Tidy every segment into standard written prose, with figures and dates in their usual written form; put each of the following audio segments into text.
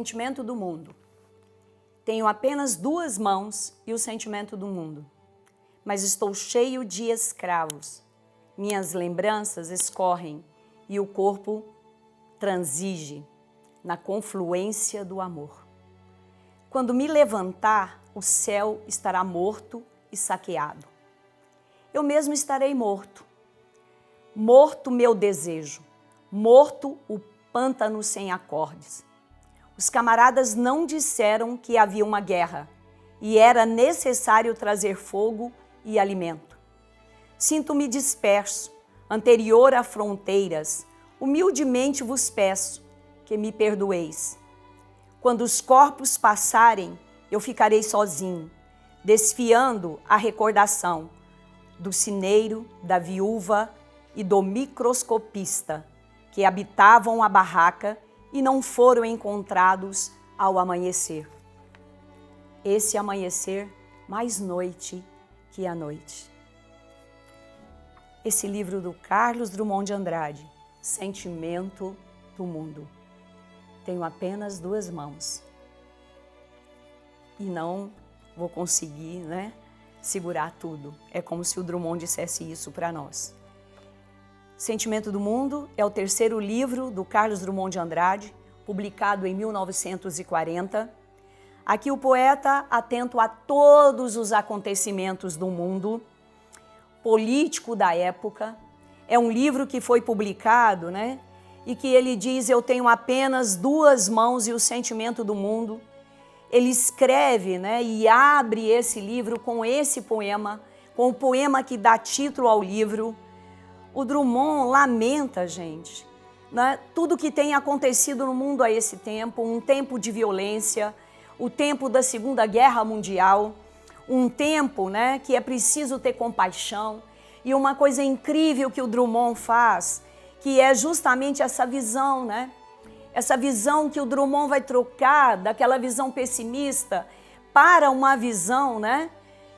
sentimento do mundo. Tenho apenas 2 mãos e o sentimento do mundo, mas estou cheio de escravos. Minhas lembranças escorrem e o corpo transige na confluência do amor. Quando me levantar, o céu estará morto e saqueado. Eu mesmo estarei morto. Morto meu desejo, morto o pântano sem acordes. Os camaradas não disseram que havia uma guerra e era necessário trazer fogo e alimento. Sinto-me disperso, anterior a fronteiras. Humildemente vos peço que me perdoeis. Quando os corpos passarem, eu ficarei sozinho, desfiando a recordação do cineiro, da viúva e do microscopista que habitavam a barraca e não foram encontrados ao amanhecer. Esse amanhecer mais noite que a noite. Esse livro do Carlos Drummond de Andrade, Sentimento do Mundo. Tenho apenas 2 mãos. E não vou conseguir, segurar tudo. É como se o Drummond dissesse isso para nós. Sentimento do Mundo é o 3º livro do Carlos Drummond de Andrade, publicado em 1940. Aqui o poeta, atento a todos os acontecimentos do mundo político da época. É um livro que foi publicado, e que ele diz, eu tenho apenas 2 mãos e o sentimento do mundo. Ele escreve, e abre esse livro com esse poema, com o poema que dá título ao livro. O Drummond lamenta, gente, tudo que tem acontecido no mundo a esse tempo, um tempo de violência, o tempo da Segunda Guerra Mundial, um tempo, que é preciso ter compaixão. E uma coisa incrível que o Drummond faz, que é justamente essa visão, essa visão que o Drummond vai trocar daquela visão pessimista para uma visão,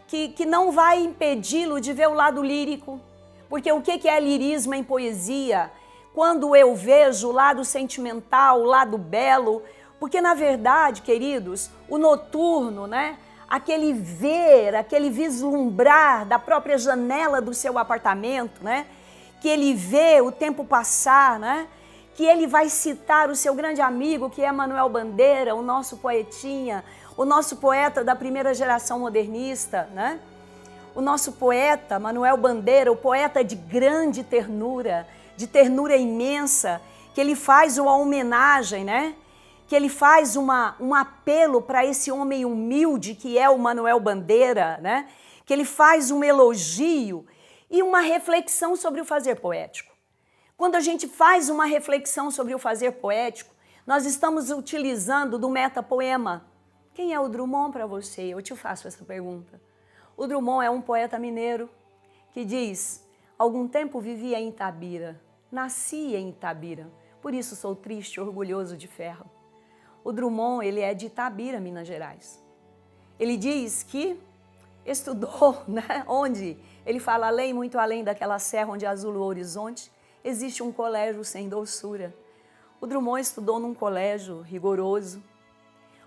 que não vai impedi-lo de ver o lado lírico. Porque o que é lirismo em poesia? Quando eu vejo o lado sentimental, o lado belo, porque na verdade, queridos, o noturno, aquele ver, aquele vislumbrar da própria janela do seu apartamento, que ele vê o tempo passar, que ele vai citar o seu grande amigo, que é Manuel Bandeira, o nosso poetinha, o nosso poeta da primeira geração modernista, O nosso poeta, Manuel Bandeira, o poeta de grande ternura, de ternura imensa, que ele faz uma homenagem, que ele faz um apelo para esse homem humilde que é o Manuel Bandeira, que ele faz um elogio e uma reflexão sobre o fazer poético. Quando a gente faz uma reflexão sobre o fazer poético, nós estamos utilizando do metapoema. Quem é o Drummond para você? Eu te faço essa pergunta. O Drummond é um poeta mineiro que diz, algum tempo vivia em Itabira, nasci em Itabira, por isso sou triste e orgulhoso de ferro. O Drummond, ele é de Itabira, Minas Gerais. Ele diz que estudou, onde? Ele fala, muito além daquela serra onde azula o horizonte, existe um colégio sem doçura. O Drummond estudou num colégio rigoroso.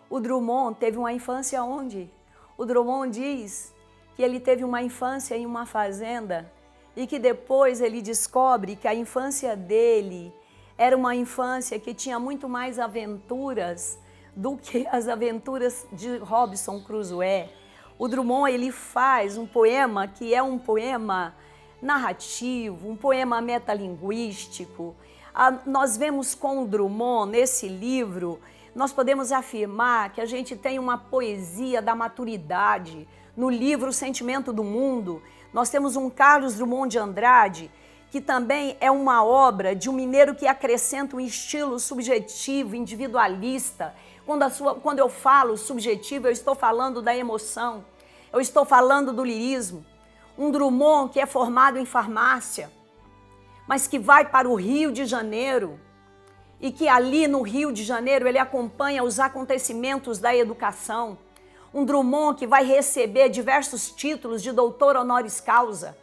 O Drummond teve uma infância onde? O Drummond diz que ele teve uma infância em uma fazenda e que depois ele descobre que a infância dele era uma infância que tinha muito mais aventuras do que as aventuras de Robinson Crusoe. O Drummond, ele faz um poema que é um poema narrativo, um poema metalinguístico. Nós vemos com o Drummond, nesse livro, nós podemos afirmar que a gente tem uma poesia da maturidade. No livro Sentimento do Mundo, nós temos um Carlos Drummond de Andrade, que também é uma obra de um mineiro que acrescenta um estilo subjetivo, individualista. Quando eu falo subjetivo, eu estou falando da emoção, eu estou falando do lirismo. Um Drummond que é formado em farmácia, mas que vai para o Rio de Janeiro e que ali no Rio de Janeiro ele acompanha os acontecimentos da educação. Um Drummond que vai receber diversos títulos de doutor honoris causa,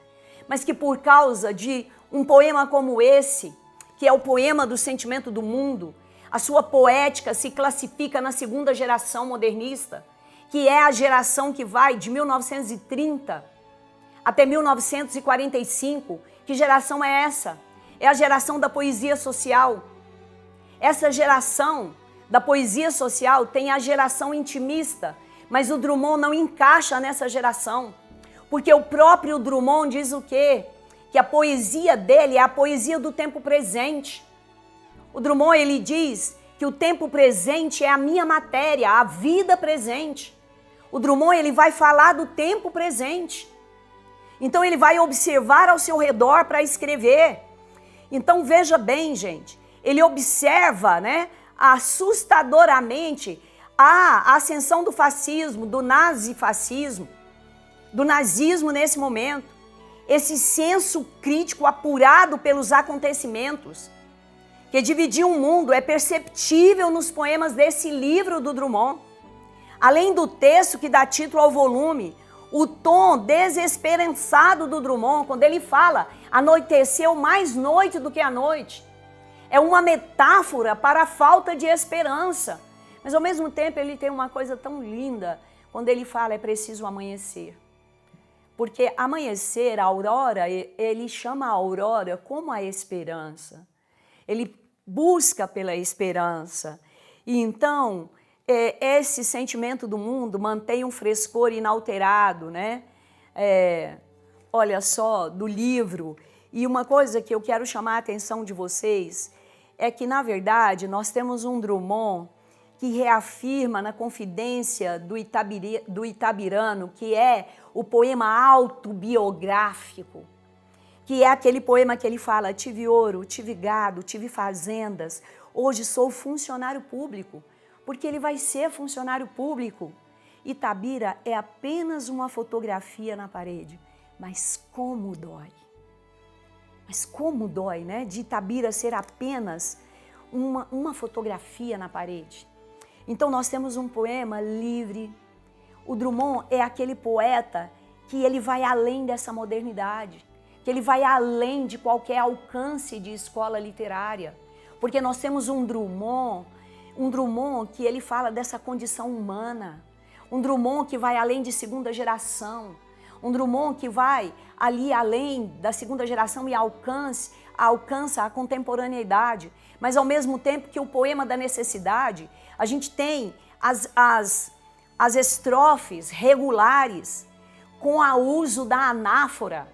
mas que por causa de um poema como esse, que é o poema do Sentimento do Mundo, A sua poética se classifica na segunda geração modernista, que é a geração que vai de 1930 até 1945. Que geração é essa? É a geração da poesia social. Essa geração da poesia social tem a geração intimista, mas o Drummond não encaixa nessa geração, porque o próprio Drummond diz o quê? Que a poesia dele é a poesia do tempo presente. O Drummond, ele diz que o tempo presente é a minha matéria, a vida presente. O Drummond, ele vai falar do tempo presente. Então ele vai observar ao seu redor para escrever. Então veja bem, gente, ele observa, né, assustadoramente a ascensão do fascismo, do nazifascismo, do nazismo nesse momento. Esse senso crítico apurado pelos acontecimentos que dividiu o mundo é perceptível nos poemas desse livro do Drummond. Além do texto que dá título ao volume, o tom desesperançado do Drummond, quando ele fala anoiteceu mais noite do que a noite, é uma metáfora para a falta de esperança. Mas ao mesmo tempo ele tem uma coisa tão linda quando ele fala é preciso amanhecer. Porque amanhecer, a aurora, ele chama a aurora como a esperança. Ele busca pela esperança. E então, esse sentimento do mundo mantém um frescor inalterado, né? Olha só, do livro. E uma coisa que eu quero chamar a atenção de vocês é que, na verdade, nós temos um Drummond que reafirma na Confidência do Itabirano, que é o poema autobiográfico, que é aquele poema que ele fala, tive ouro, tive gado, tive fazendas, hoje sou funcionário público, porque ele vai ser funcionário público. Itabira é apenas uma fotografia na parede, mas como dói. Mas como dói, né? De Itabira ser apenas uma fotografia na parede. Então nós temos um poema livre. O Drummond é aquele poeta que ele vai além dessa modernidade, que ele vai além de qualquer alcance de escola literária. Porque nós temos um Drummond que ele fala dessa condição humana, um Drummond que vai além de segunda geração, um Drummond que vai ali além da segunda geração e alcança a contemporaneidade, mas ao mesmo tempo que o poema da necessidade, a gente tem as estrofes regulares com o uso da anáfora.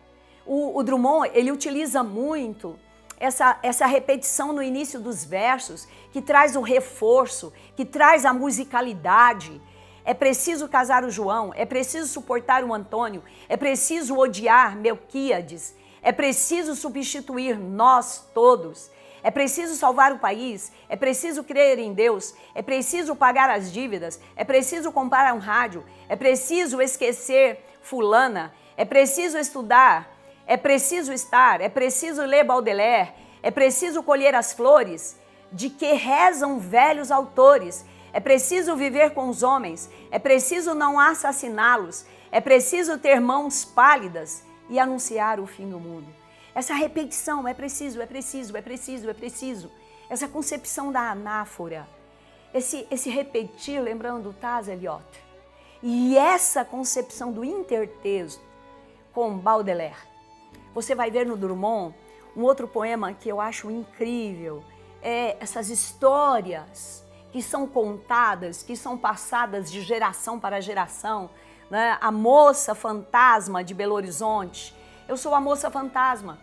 O Drummond, ele utiliza muito essa repetição no início dos versos, que traz o reforço, que traz a musicalidade. É preciso casar o João, é preciso suportar o Antônio, é preciso odiar Melquíades, é preciso substituir nós todos, é preciso salvar o país, é preciso crer em Deus, é preciso pagar as dívidas, é preciso comprar um rádio, é preciso esquecer fulana, é preciso estudar, é preciso estar, é preciso ler Baudelaire, é preciso colher as flores de que rezam velhos autores, é preciso viver com os homens, é preciso não assassiná-los, é preciso ter mãos pálidas e anunciar o fim do mundo. Essa repetição, é preciso, é preciso, é preciso, é preciso. Essa concepção da anáfora, esse repetir, lembrando do Taz Eliot. E essa concepção do intertexto com Baudelaire. Você vai ver no Drummond um outro poema que eu acho incrível, essas histórias que são contadas, que são passadas de geração para geração, né? A moça fantasma de Belo Horizonte. Eu sou a moça fantasma.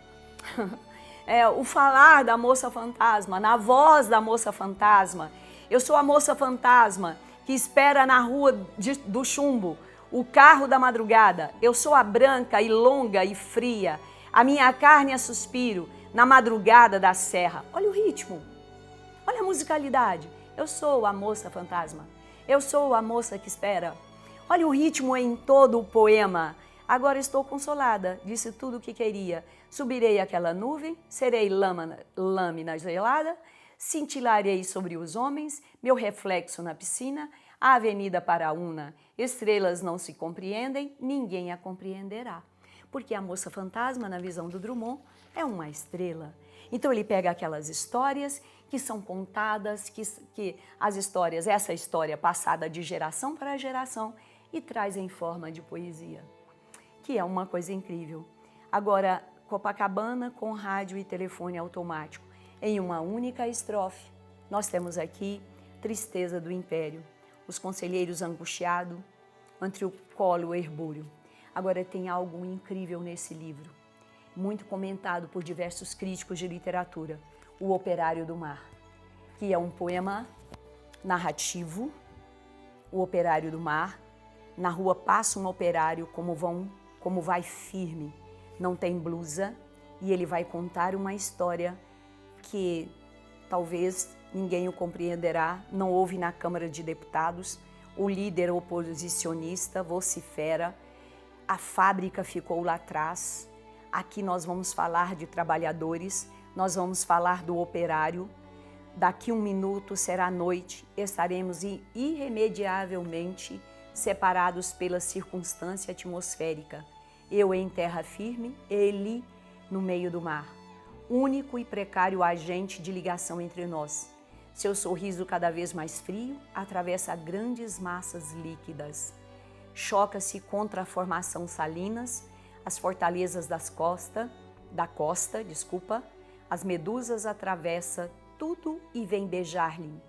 O falar da moça fantasma, na voz da moça fantasma. Eu sou a moça fantasma que espera na rua do chumbo o carro da madrugada. Eu sou a branca e longa e fria. A minha carne é suspiro na madrugada da serra. Olha o ritmo, olha a musicalidade. Eu sou a moça fantasma, eu sou a moça que espera. Olha o ritmo em todo o poema. Agora estou consolada, disse tudo o que queria. Subirei aquela nuvem, serei lâmina gelada, cintilarei sobre os homens, meu reflexo na piscina, a avenida Paraúna. Estrelas não se compreendem, ninguém a compreenderá. Porque a moça fantasma, na visão do Drummond, é uma estrela. Então ele pega aquelas histórias que são contadas, que as histórias, essa história passada de geração para geração, e traz em forma de poesia, que é uma coisa incrível. Agora, Copacabana com rádio e telefone automático, em uma única estrofe, nós temos aqui Tristeza do Império, os conselheiros angustiados, entre o colo e o herbúreo. Agora tem algo incrível nesse livro, muito comentado por diversos críticos de literatura, O Operário do Mar, que é um poema narrativo. O Operário do Mar, na rua passa um operário como vai firme, não tem blusa, e ele vai contar uma história que talvez ninguém o compreenderá, não houve na Câmara de Deputados, o líder oposicionista vocifera, a fábrica ficou lá atrás, aqui nós vamos falar de trabalhadores, nós vamos falar do operário, daqui 1 minuto será noite, estaremos irremediavelmente separados pela circunstância atmosférica, eu em terra firme, ele no meio do mar, único e precário agente de ligação entre nós. Seu sorriso cada vez mais frio atravessa grandes massas líquidas. Choca-se contra a formação salinas, as fortalezas da costa, as medusas atravessa tudo e vem beijar-lhe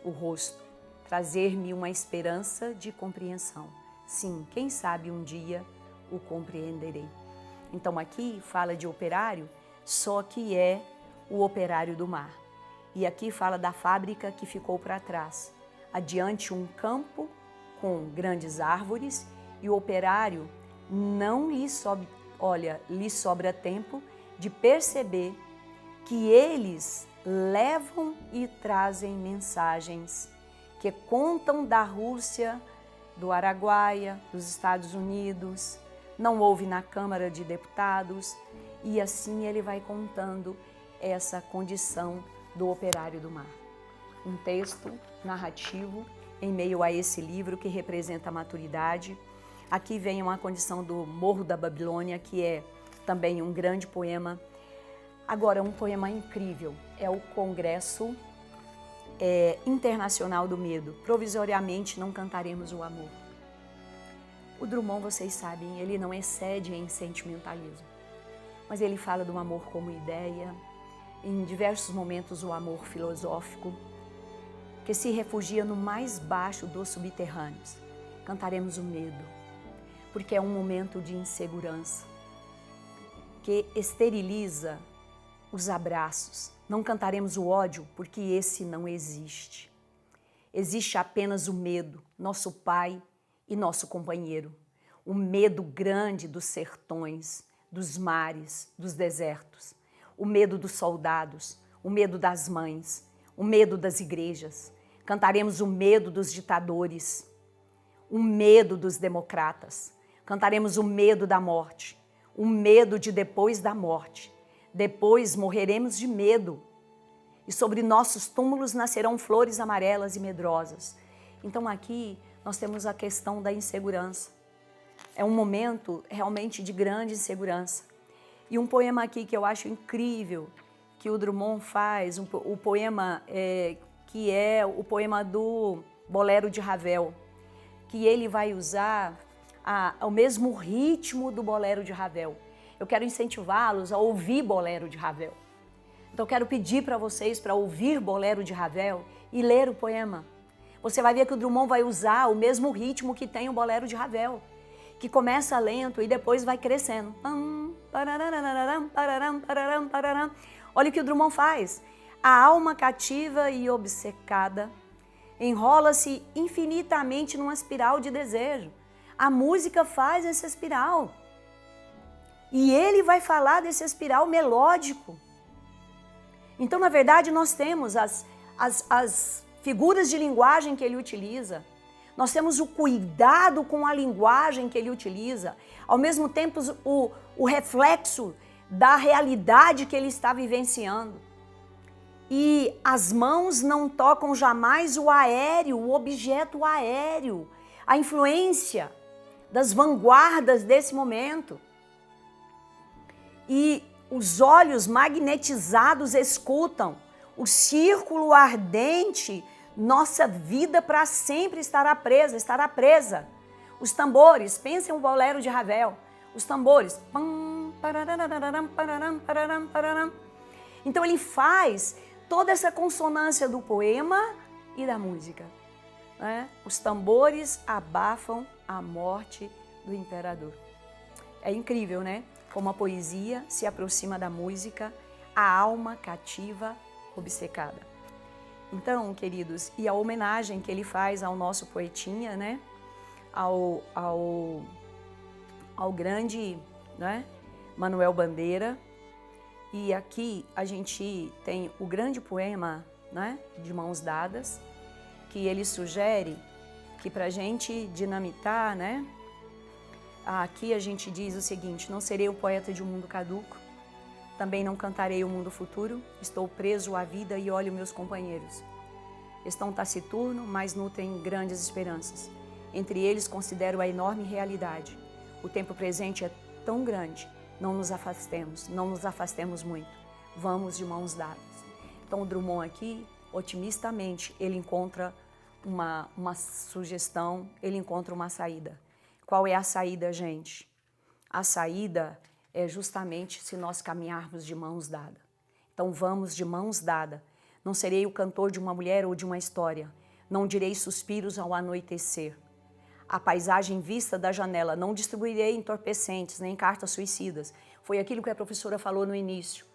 o rosto, trazer-me uma esperança de compreensão. Sim, quem sabe um dia o compreenderei. Então aqui fala de operário, só que é o operário do mar. E aqui fala da fábrica que ficou para trás. Adiante um campo com grandes árvores e o operário não lhe sobra tempo de perceber que eles levam e trazem mensagens que contam da Rússia, do Araguaia, dos Estados Unidos, não houve na Câmara de Deputados, e assim ele vai contando essa condição do operário do mar. Um texto narrativo em meio a esse livro que representa a maturidade. Aqui vem uma condição do Morro da Babilônia, que é também um grande poema. Agora, um poema incrível, é o Congresso Internacional do Medo. Provisoriamente não cantaremos o amor. O Drummond, vocês sabem, ele não excede em sentimentalismo, mas ele fala do amor como ideia, em diversos momentos o amor filosófico, que se refugia no mais baixo dos subterrâneos. Cantaremos o medo, porque é um momento de insegurança, que esteriliza os abraços. Não cantaremos o ódio, porque esse não existe. Existe apenas o medo, nosso pai e nosso companheiro. O medo grande dos sertões, dos mares, dos desertos. O medo dos soldados, o medo das mães, o medo das igrejas. Cantaremos o medo dos ditadores, o medo dos democratas. Cantaremos o medo da morte, o medo de depois da morte. Depois morreremos de medo e sobre nossos túmulos nascerão flores amarelas e medrosas. Então aqui nós temos a questão da insegurança. É um momento realmente de grande insegurança. E um poema aqui que eu acho incrível, que o Drummond faz, o poema que é o poema do Bolero de Ravel, que ele vai usar o mesmo ritmo do Bolero de Ravel. Eu quero incentivá-los a ouvir Bolero de Ravel. Então eu quero pedir para vocês para ouvir Bolero de Ravel e ler o poema. Você vai ver que o Drummond vai usar o mesmo ritmo que tem o Bolero de Ravel, que começa lento e depois vai crescendo. Olha o que o Drummond faz. A alma cativa e obcecada enrola-se infinitamente numa espiral de desejo. A música faz essa espiral. E ele vai falar desse espiral melódico. Então, na verdade, nós temos as figuras de linguagem que ele utiliza. Nós temos o cuidado com a linguagem que ele utiliza. Ao mesmo tempo, o reflexo da realidade que ele está vivenciando. E as mãos não tocam jamais o aéreo, o objeto aéreo. A influência das vanguardas desse momento. e os olhos magnetizados escutam. O círculo ardente, nossa vida para sempre estará presa, estará presa. Os tambores, pensem o bolero de Ravel, os tambores. Então ele faz toda essa consonância do poema e da música. Né? Os tambores abafam a morte do imperador. É incrível, né? Como a poesia se aproxima da música, a alma cativa, obcecada. Então, queridos, e a homenagem que ele faz ao nosso poetinha, né? Ao grande, né? Manuel Bandeira. E aqui a gente tem o grande poema, né? De Mãos Dadas, que ele sugere que para a gente dinamitar, né? Aqui a gente diz o seguinte: não serei o poeta de um mundo caduco, também não cantarei o mundo futuro, estou preso à vida e olho meus companheiros. Estão taciturno, mas nutrem grandes esperanças. Entre eles considero a enorme realidade. O tempo presente é tão grande, não nos afastemos muito. Vamos de mãos dadas. Então o Drummond aqui, otimistamente, ele encontra uma sugestão, ele encontra uma saída. Qual é a saída, gente? A saída é justamente se nós caminharmos de mãos dadas. Então vamos de mãos dadas. Não serei o cantor de uma mulher ou de uma história. Não direi suspiros ao anoitecer. A paisagem vista da janela, não distribuirei entorpecentes, nem cartas suicidas. Foi aquilo que a professora falou no início.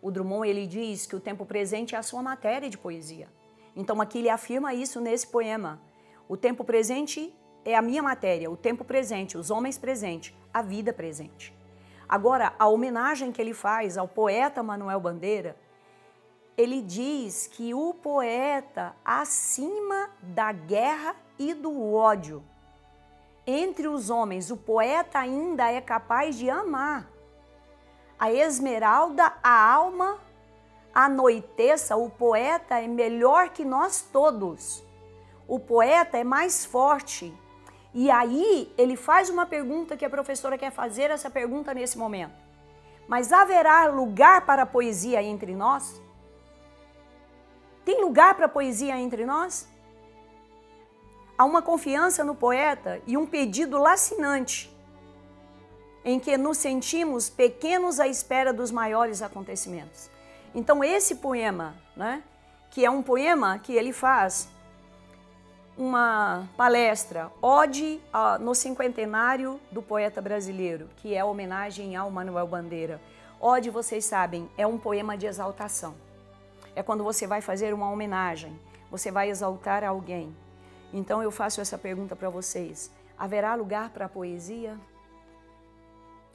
O Drummond, ele diz que o tempo presente é a sua matéria de poesia. Então aqui ele afirma isso nesse poema. O tempo presente é a minha matéria, o tempo presente, os homens presentes, a vida presente. Agora, a homenagem que ele faz ao poeta Manuel Bandeira, ele diz que o poeta, acima da guerra e do ódio, entre os homens, o poeta ainda é capaz de amar. A esmeralda, a alma, anoiteça, o poeta é melhor que nós todos. O poeta é mais forte. E aí ele faz uma pergunta que a professora quer fazer essa pergunta nesse momento. Mas haverá lugar para a poesia entre nós? Tem lugar para a poesia entre nós? Há uma confiança no poeta e um pedido lacinante, em que nos sentimos pequenos à espera dos maiores acontecimentos. Então esse poema, né, que é um poema que ele faz uma palestra, ode no cinquentenário do poeta brasileiro, que é a homenagem ao Manuel Bandeira. Ode, vocês sabem, é um poema de exaltação. É quando você vai fazer uma homenagem, você vai exaltar alguém. Então eu faço essa pergunta para vocês: haverá lugar para a poesia?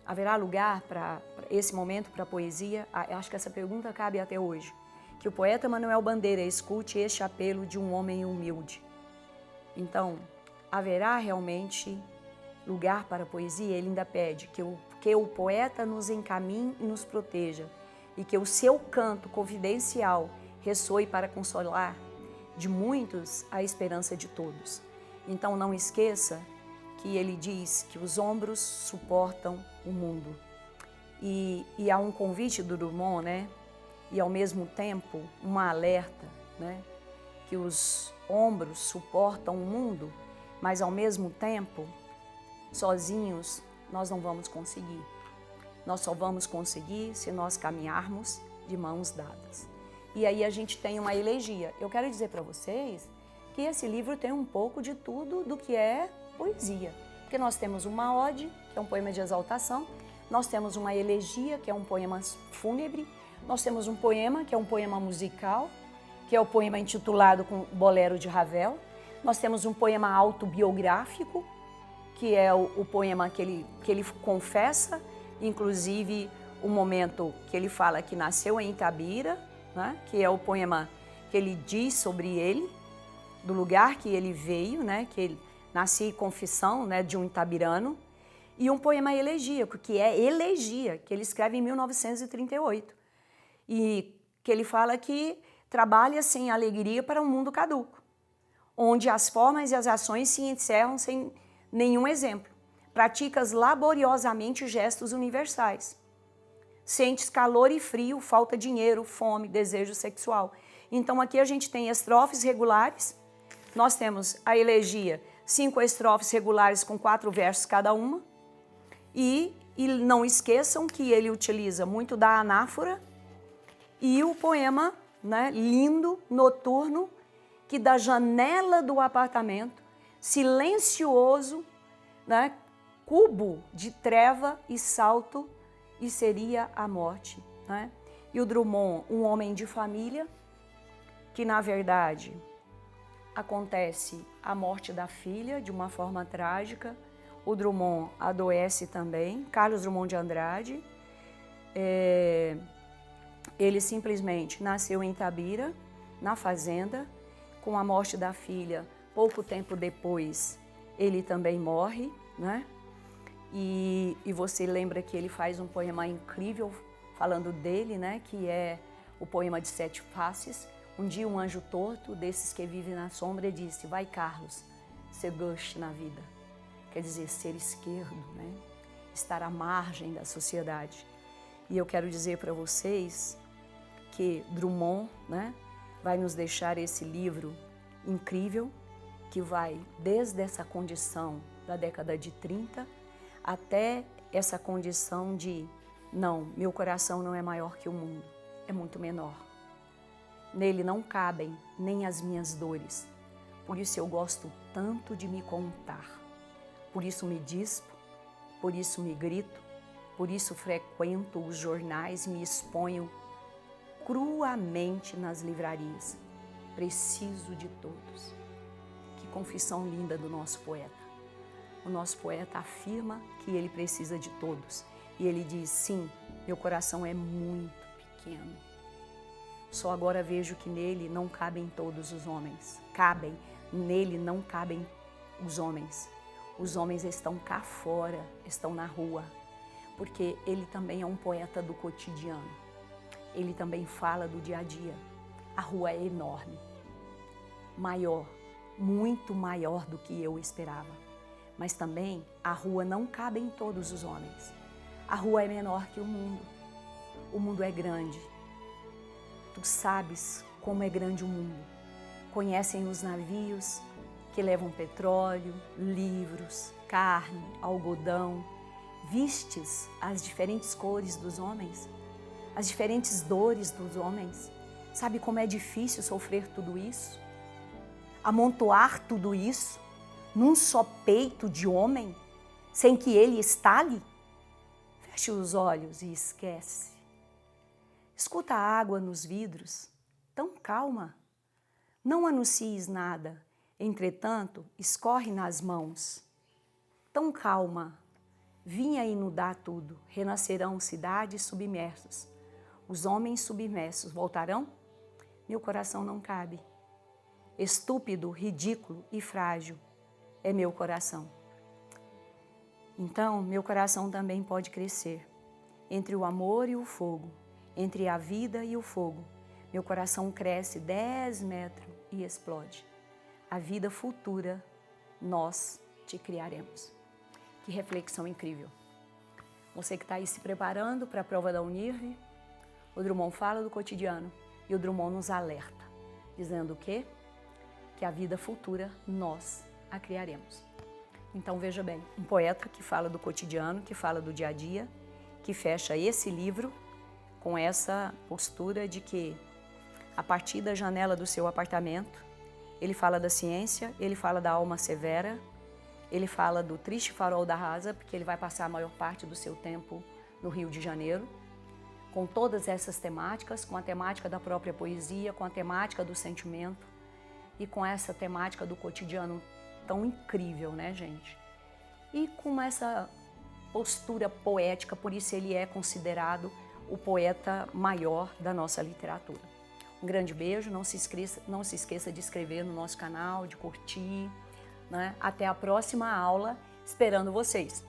Haverá lugar para esse momento para a poesia? Eu acho que essa pergunta cabe até hoje. Que o poeta Manuel Bandeira escute este apelo de um homem humilde. Então, haverá realmente lugar para a poesia? Ele ainda pede que o poeta nos encaminhe e nos proteja, e que o seu canto confidencial ressoe para consolar de muitos a esperança de todos. Então não esqueça que ele diz que os ombros suportam o mundo. E há um convite do Drummond, né? E ao mesmo tempo uma alerta, né? Que os ombros suportam o mundo, mas ao mesmo tempo, sozinhos, nós não vamos conseguir. Nós só vamos conseguir se nós caminharmos de mãos dadas. E aí a gente tem uma elegia. Eu quero dizer para vocês que esse livro tem um pouco de tudo do que é poesia. Porque nós temos uma ode, que é um poema de exaltação, nós temos uma elegia, que é um poema fúnebre, nós temos um poema, que é um poema musical, que é o poema intitulado com Bolero de Ravel, nós temos um poema autobiográfico, que é o poema que ele confessa, inclusive o momento que ele fala que nasceu em Itabira, né? Que é o poema que ele diz sobre ele, do lugar que ele veio, né? Que ele nascia em confissão, né? De um itabirano, e um poema elegíaco, que é Elegia, que ele escreve em 1938, e que ele fala que trabalha sem alegria para um mundo caduco, onde as formas e as ações se encerram sem nenhum exemplo. Praticas laboriosamente gestos universais. Sentes calor e frio, falta dinheiro, fome, desejo sexual. Então aqui a gente tem estrofes regulares, nós temos a elegia, 5 estrofes regulares com 4 versos cada uma, e não esqueçam que ele utiliza muito da anáfora e o poema, né, lindo, noturno, que da janela do apartamento, silencioso, né, cubo de treva e salto, e seria a morte. Né? E o Drummond, um homem de família, que na verdade acontece a morte da filha de uma forma trágica. O Drummond adoece também, Carlos Drummond de Andrade. Ele simplesmente nasceu em Itabira, na fazenda. Com a morte da filha, pouco tempo depois, ele também morre, né? E você lembra que ele faz um poema incrível falando dele, né? Que é o poema de 7 faces. Um dia um anjo torto, desses que vivem na sombra, disse: vai, Carlos, ser gauche na vida. Quer dizer, ser esquerdo, né? Estar à margem da sociedade. E eu quero dizer para vocês que Drummond, né, vai nos deixar esse livro incrível, que vai desde essa condição da década de 30 até essa condição de não, meu coração não é maior que o mundo, é muito menor. Nele não cabem nem as minhas dores, por isso eu gosto tanto de me contar. Por isso me dispo, por isso me grito, por isso frequento os jornais, me exponho cruamente nas livrarias. Preciso de todos. Que confissão linda do nosso poeta. O nosso poeta afirma que ele precisa de todos. E ele diz, sim, meu coração é muito pequeno. Só agora vejo que nele não cabem todos os homens. Nele não cabem os homens. Os homens estão cá fora, estão na rua. Porque ele também é um poeta do cotidiano. Ele também fala do dia a dia. A rua é enorme, maior, muito maior do que eu esperava. Mas também a rua não cabe em todos os homens. A rua é menor que o mundo. O mundo é grande. Tu sabes como é grande o mundo. Conhecem os navios que levam petróleo, livros, carne, algodão. Vistes as diferentes cores dos homens, as diferentes dores dos homens. Sabe como é difícil sofrer tudo isso? Amontoar tudo isso num só peito de homem, sem que ele estale? Feche os olhos e esquece. Escuta a água nos vidros, tão calma. Não anuncies nada, entretanto, escorre nas mãos. Tão calma, vinha inundar tudo, renascerão cidades submersas. Os homens submersos voltarão? Meu coração não cabe. Estúpido, ridículo e frágil é meu coração. Então, meu coração também pode crescer. Entre o amor e o fogo, entre a vida e o fogo, meu coração cresce 10 metros e explode. A vida futura, nós te criaremos. Que reflexão incrível. Você que está aí se preparando para a prova da Unirv, o Drummond fala do cotidiano e o Drummond nos alerta, dizendo o quê? Que a vida futura nós a criaremos. Então veja bem, um poeta que fala do cotidiano, que fala do dia a dia, que fecha esse livro com essa postura de que a partir da janela do seu apartamento, ele fala da ciência, ele fala da alma severa, ele fala do triste farol da rasa, porque ele vai passar a maior parte do seu tempo no Rio de Janeiro, com todas essas temáticas, com a temática da própria poesia, com a temática do sentimento e com essa temática do cotidiano tão incrível, né, gente? E com essa postura poética, por isso ele é considerado o poeta maior da nossa literatura. Um grande beijo, não se esqueça de inscrever no nosso canal, de curtir, né? Até a próxima aula, esperando vocês!